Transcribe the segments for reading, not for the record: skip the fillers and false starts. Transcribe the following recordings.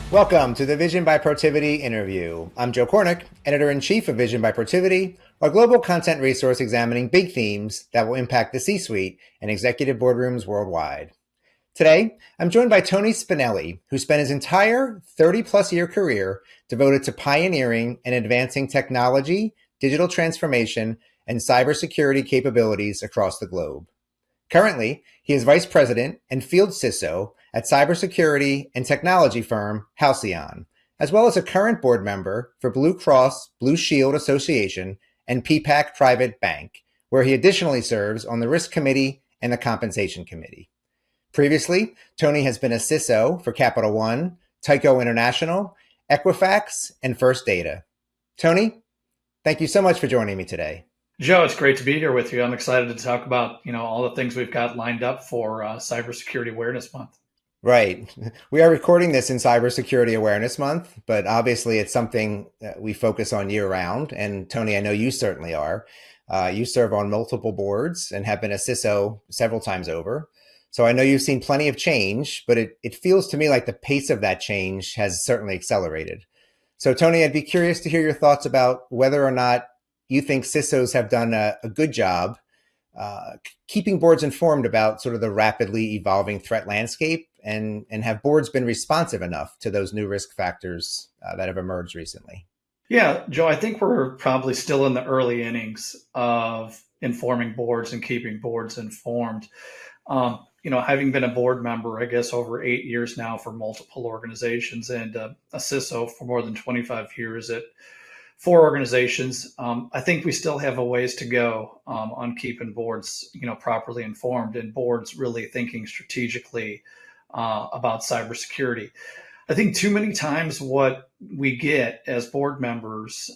Welcome to the Vision by Protiviti interview. I'm Joe Kornick, editor-in-chief of Vision by Protiviti, a global content resource examining big themes that will impact the C-suite and executive boardrooms worldwide. Today, I'm joined by Tony Spinelli, who spent his entire 30-plus year career devoted to pioneering and advancing technology, digital transformation, and cybersecurity capabilities across the globe. Currently, he is vice president and field CISO at cybersecurity and technology firm Halcyon, as well as a current board member for Blue Cross Blue Shield Association and PPAC Private Bank, where he additionally serves on the Risk Committee and the Compensation Committee. Previously, Tony has been a CISO for Capital One, Tyco International, Equifax, and First Data. Tony, thank you so much for joining me today. Joe, it's great to be here with you. I'm excited to talk about, all the things we've got lined up for Cybersecurity Awareness Month. Right. We are recording this in Cybersecurity Awareness Month, but obviously it's something that we focus on year round. And Tony, I know you certainly are. You serve on multiple boards and have been a CISO several times over. So I know you've seen plenty of change, but it feels to me like the pace of that change has certainly accelerated. So Tony, I'd be curious to hear your thoughts about whether or not you think CISOs have done a good job keeping boards informed about sort of the rapidly evolving threat landscape, and have boards been responsive enough to those new risk factors that have emerged recently? Yeah, Joe, I think we're probably still in the early innings of informing boards and keeping boards informed. Having been a board member, I guess, over 8 years now for multiple organizations and a CISO for more than 25 years at 4 organizations, I think we still have a ways to go on keeping boards, properly informed and boards really thinking strategically about cybersecurity. I think too many times what we get as board members,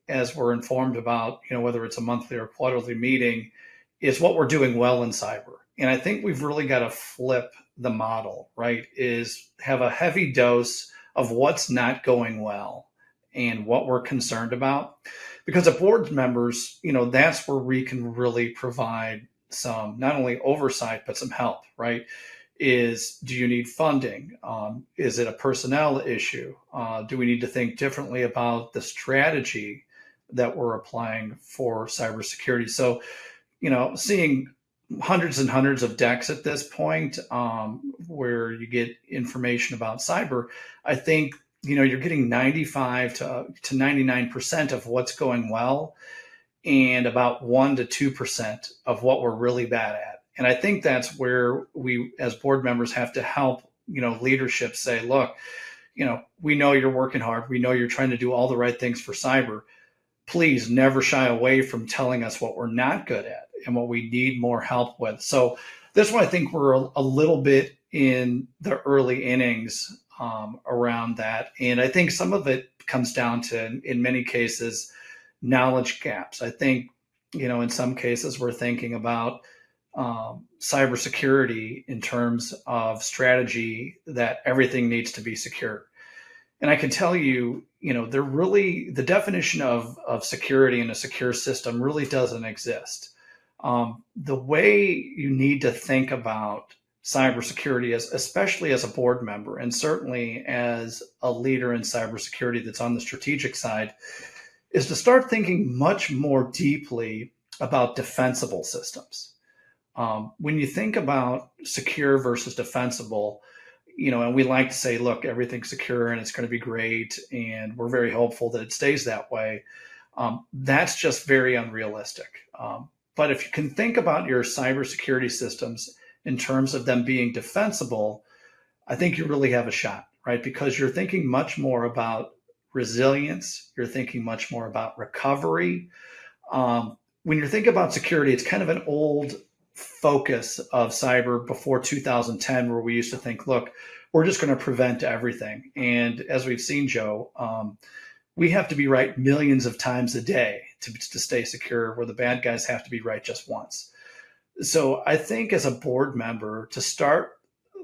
as we're informed about, whether it's a monthly or quarterly meeting, is what we're doing well in cyber. And I think we've really got to flip the model, right? Is have a heavy dose of what's not going well and what we're concerned about. Because as board members, that's where we can really provide some, not only oversight, but some help, right? Do you need funding? Is it a personnel issue? Do we need to think differently about the strategy that we're applying for cybersecurity? So, seeing hundreds and hundreds of decks at this point, where you get information about cyber, I think, you're getting 95 to 99% of what's going well and about 1 to 2% of what we're really bad at. And I think that's where we, as board members, have to help, leadership say, look, we know you're working hard. We know you're trying to do all the right things for cyber. Please never shy away from telling us what we're not good at and what we need more help with. So that's why I think we're a little bit in the early innings around that. And I think some of it comes down to, in many cases, knowledge gaps. I think, in some cases, we're thinking about cybersecurity in terms of strategy that everything needs to be secure. And I can tell you, the definition of security in a secure system really doesn't exist. The way you need to think about cybersecurity, especially as a board member, and certainly as a leader in cybersecurity that's on the strategic side, is to start thinking much more deeply about defensible systems. When you think about secure versus defensible, and we like to say, look, everything's secure and it's going to be great, and we're very hopeful that it stays that way. That's just very unrealistic. But if you can think about your cybersecurity systems in terms of them being defensible, I think you really have a shot, right? Because you're thinking much more about resilience. You're thinking much more about recovery. When you're thinking about security, it's kind of an old focus of cyber before 2010, where we used to think, look, we're just going to prevent everything. And as we've seen, Joe, we have to be right millions of times a day to stay secure, where the bad guys have to be right just once. So I think as a board member, to start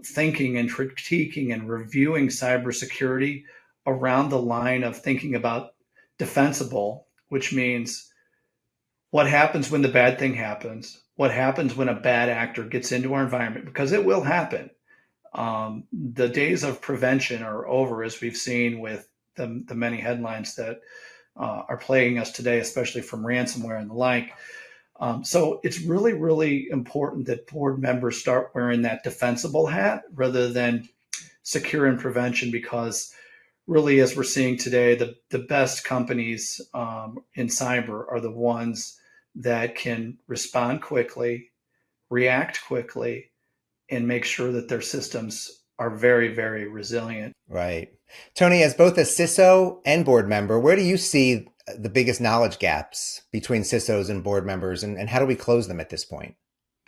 thinking and critiquing and reviewing cybersecurity around the line of thinking about defensible, which means what happens when the bad thing happens, what happens when a bad actor gets into our environment, because it will happen. The days of prevention are over, as we've seen with the many headlines that are plaguing us today, especially from ransomware and the like. So it's really, really important that board members start wearing that defensible hat rather than secure in prevention, because really, as we're seeing today, the best companies in cyber are the ones that can respond quickly, react quickly, and make sure that their systems are very, very resilient. Right. Tony, as both a CISO and board member, where do you see the biggest knowledge gaps between CISOs and board members, and how do we close them at this point?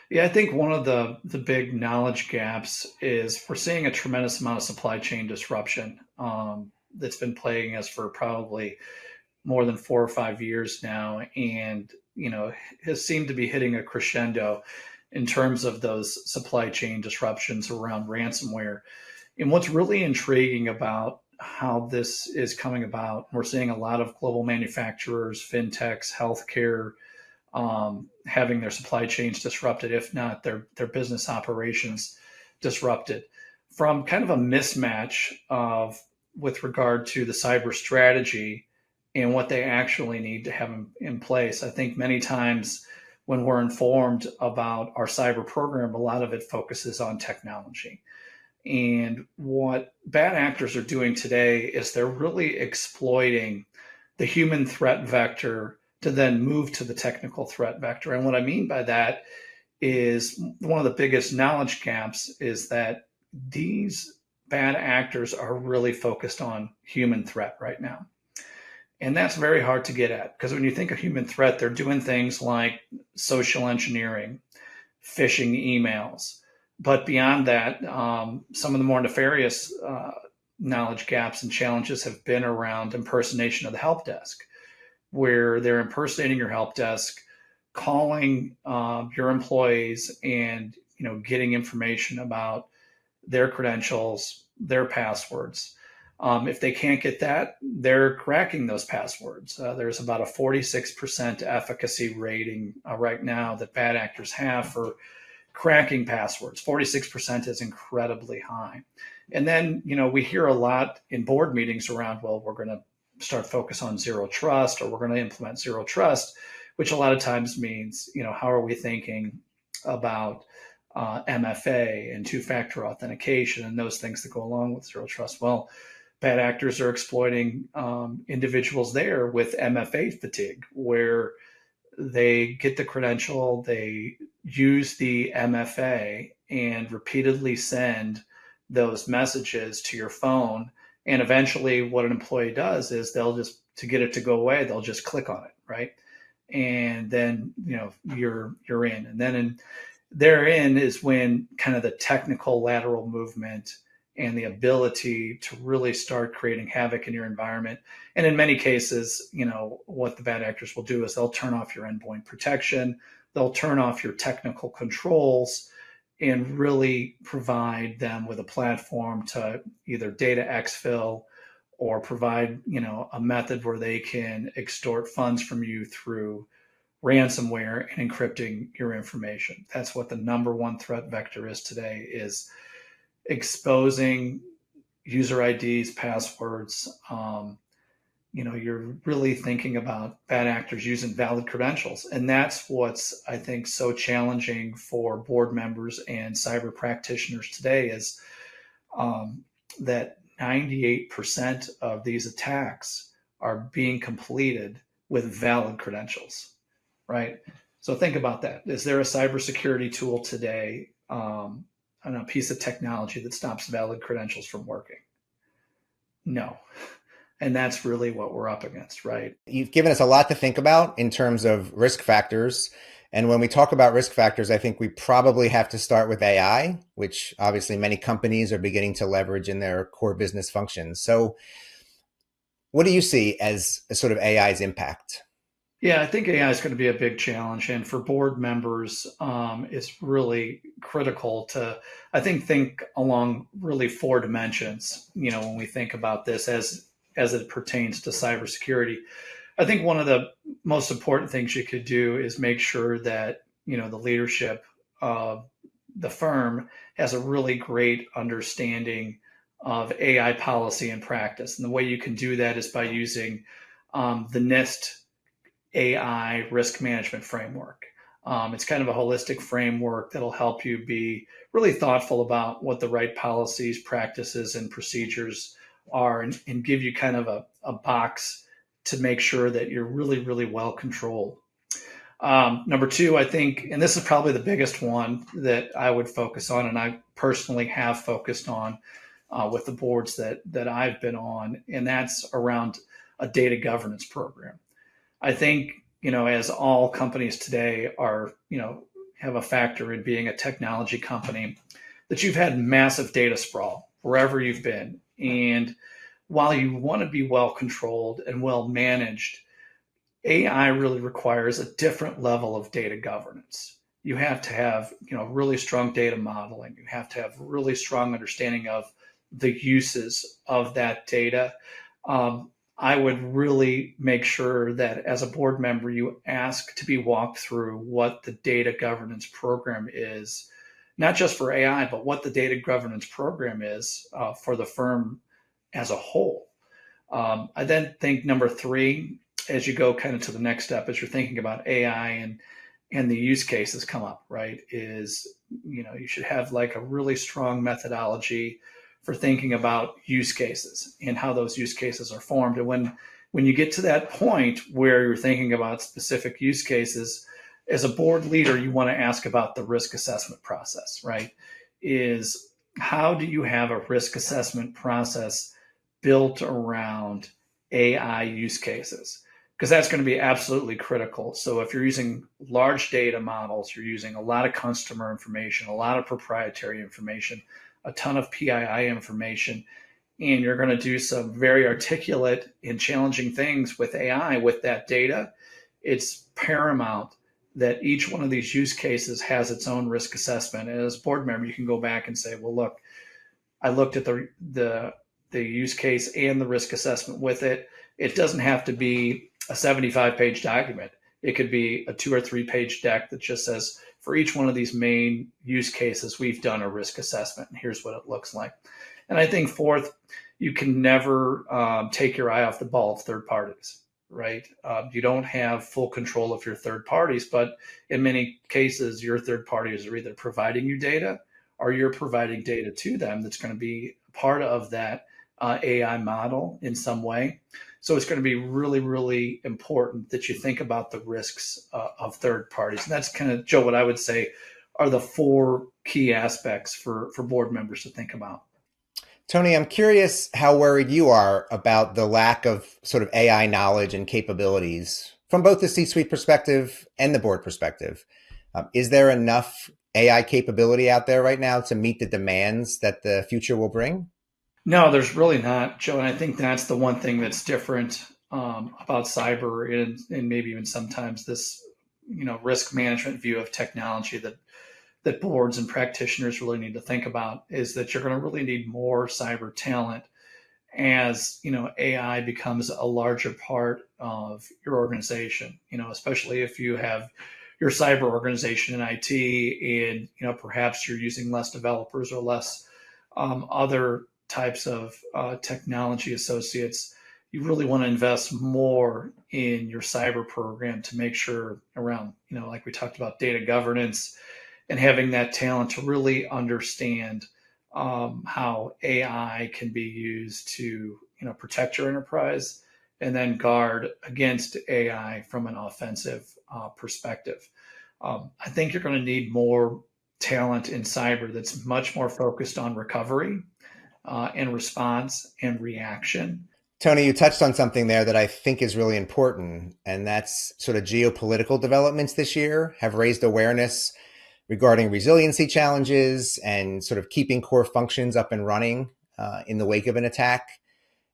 Yeah, I think one of the big knowledge gaps is we're seeing a tremendous amount of supply chain disruption that's been plaguing us for probably more than 4 or 5 years now, and has seemed to be hitting a crescendo in terms of those supply chain disruptions around ransomware. And what's really intriguing about how this is coming about, we're seeing a lot of global manufacturers, fintechs, healthcare, having their supply chains disrupted, if not their business operations disrupted, from kind of a mismatch of with regard to the cyber strategy and what they actually need to have in place. I think many times when we're informed about our cyber program, a lot of it focuses on technology. And what bad actors are doing today is they're really exploiting the human threat vector to then move to the technical threat vector. And what I mean by that is one of the biggest knowledge gaps is that these bad actors are really focused on human threat right now. And that's very hard to get at, because when you think of human threat, they're doing things like social engineering, phishing emails. But beyond that, some of the more nefarious knowledge gaps and challenges have been around impersonation of the help desk, where they're impersonating your help desk, calling your employees, and getting information about their credentials, their passwords. If they can't get that, they're cracking those passwords. There's about a 46% efficacy rating right now that bad actors have for cracking passwords. 46% is incredibly high. And then, we hear a lot in board meetings around, well, we're going to start focus on zero trust, or we're going to implement zero trust, which a lot of times means, how are we thinking about MFA and two-factor authentication and those things that go along with zero trust? Well, bad actors are exploiting individuals there with MFA fatigue, where they get the credential, they use the MFA and repeatedly send those messages to your phone. And eventually what an employee does is they'll just, to get it to go away, they'll just click on it, right? And then, you're in. And then therein is when kind of the technical lateral movement and the ability to really start creating havoc in your environment. And in many cases, what the bad actors will do is they'll turn off your endpoint protection, they'll turn off your technical controls, and really provide them with a platform to either data exfil or provide, a method where they can extort funds from you through ransomware and encrypting your information. That's what the number one threat vector is today, is exposing user IDs, passwords. You're really thinking about bad actors using valid credentials. And that's what's, I think, so challenging for board members and cyber practitioners today, is that 98% of these attacks are being completed with valid credentials, right? So think about that. Is there a cybersecurity tool today, a piece of technology that stops valid credentials from working? No. And that's really what we're up against, right? You've given us a lot to think about in terms of risk factors. And when we talk about risk factors, I think we probably have to start with AI, which obviously many companies are beginning to leverage in their core business functions. So what do you see as sort of AI's impact? Yeah, I think AI is going to be a big challenge. And for board members, it's really critical to, I think along really four dimensions, when we think about this as it pertains to cybersecurity. I think one of the most important things you could do is make sure that, the leadership of the firm has a really great understanding of AI policy and practice. And the way you can do that is by using the NIST AI risk management framework. It's kind of a holistic framework that'll help you be really thoughtful about what the right policies, practices, and procedures are, and give you kind of a box to make sure that you're really, really well controlled. Number two, I think, and this is probably the biggest one that I would focus on, and I personally have focused on with the boards that I've been on, and that's around a data governance program. I think, as all companies today are, have a factor in being a technology company, that you've had massive data sprawl wherever you've been. And while you want to be well controlled and well managed, AI really requires a different level of data governance. You have to have, really strong data modeling. You have to have really strong understanding of the uses of that data. I would really make sure that as a board member, you ask to be walked through what the data governance program is, not just for AI, but what the data governance program is for the firm as a whole. I then think number three, as you go kind of to the next step, as you're thinking about AI and the use cases come up, right, is, you should have like a really strong methodology for thinking about use cases and how those use cases are formed. And when you get to that point where you're thinking about specific use cases, as a board leader, you want to ask about the risk assessment process, right? Is how do you have a risk assessment process built around AI use cases? Because that's going to be absolutely critical. So if you're using large data models, you're using a lot of customer information, a lot of proprietary information, a ton of PII information, and you're going to do some very articulate and challenging things with AI with that data, it's paramount that each one of these use cases has its own risk assessment. And as a board member, you can go back and say, well, look, I looked at the use case and the risk assessment with it. It doesn't have to be a 75-page document. It could be a 2 or 3 page deck that just says, for each one of these main use cases, we've done a risk assessment, and here's what it looks like. And I think fourth, you can never take your eye off the ball of third parties, right? You don't have full control of your third parties, but in many cases, your third parties are either providing you data or you're providing data to them that's going to be part of that AI model in some way. So it's going to be really, really important that you think about the risks of third parties. And that's kind of, Joe, what I would say are the 4 key aspects for board members to think about. Tony, I'm curious how worried you are about the lack of sort of AI knowledge and capabilities from both the C-suite perspective and the board perspective. Is there enough AI capability out there right now to meet the demands that the future will bring? No, there's really not, Joe. And I think that's the one thing that's different about cyber and maybe even sometimes this, risk management view of technology that boards and practitioners really need to think about is that you're going to really need more cyber talent as, AI becomes a larger part of your organization, especially if you have your cyber organization in IT and, perhaps you're using less developers or less other types of technology associates. You really want to invest more in your cyber program to make sure around, like we talked about data governance and having that talent to really understand how AI can be used to, protect your enterprise and then guard against AI from an offensive perspective. I think you're going to need more talent in cyber that's much more focused on recovery and response and reaction. Tony, you touched on something there that I think is really important, and that's sort of geopolitical developments this year have raised awareness regarding resiliency challenges and sort of keeping core functions up and running in the wake of an attack.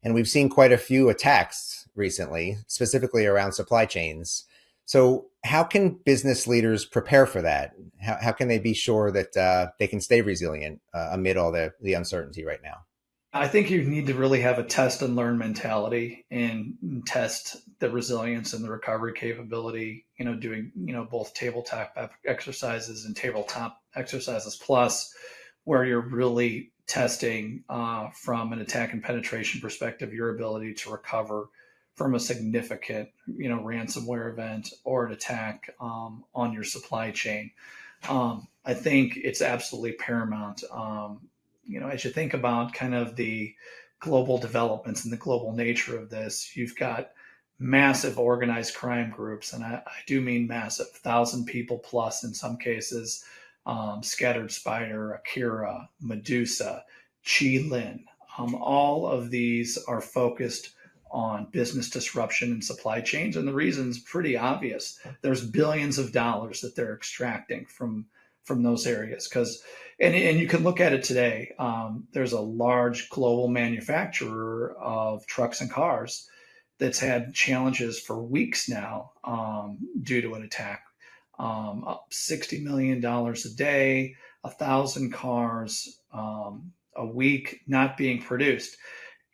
And we've seen quite a few attacks recently, specifically around supply chains. So how can business leaders prepare for that? How can they be sure that they can stay resilient amid all the uncertainty right now? I think you need to really have a test and learn mentality and test the resilience and the recovery capability, doing, both tabletop exercises and tabletop exercises plus, where you're really testing from an attack and penetration perspective, your ability to recover from a significant, ransomware event or an attack on your supply chain. I think it's absolutely paramount. As you think about kind of the global developments and the global nature of this, you've got massive organized crime groups, and I do mean massive, 1,000 people plus in some cases, Scattered Spider, Akira, Medusa, Chi-Lin. All of these are focused on business disruption and supply chains, and the reason's pretty obvious. There's billions of dollars that they're extracting from those areas because and you can look at it today. There's a large global manufacturer of trucks and cars that's had challenges for weeks now due to an attack. Up $60 million a day, 1,000 cars a week not being produced.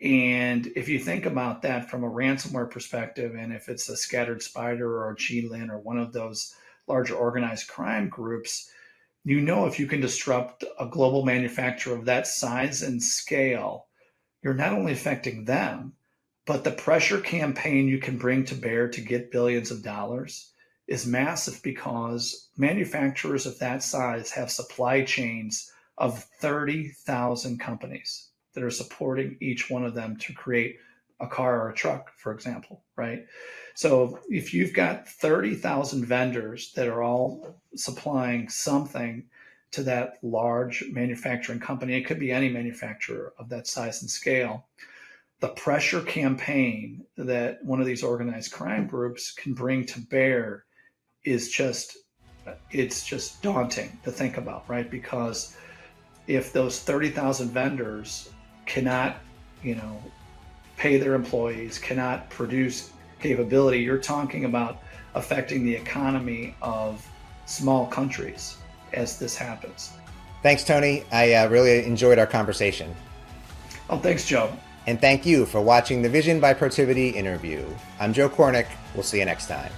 And if you think about that from a ransomware perspective, and if it's a Scattered Spider or a Chi-Lin or one of those larger organized crime groups, if you can disrupt a global manufacturer of that size and scale, you're not only affecting them, but the pressure campaign you can bring to bear to get billions of dollars is massive because manufacturers of that size have supply chains of 30,000 companies that are supporting each one of them to create a car or a truck, for example, right? So if you've got 30,000 vendors that are all supplying something to that large manufacturing company, it could be any manufacturer of that size and scale, the pressure campaign that one of these organized crime groups can bring to bear is it's just daunting to think about, right? Because if those 30,000 vendors cannot, pay their employees, cannot produce capability, you're talking about affecting the economy of small countries as this happens. Thanks, Tony. I really enjoyed our conversation. Oh, thanks, Joe. And thank you for watching the Vision by Protiviti interview. I'm Joe Cornick. We'll see you next time.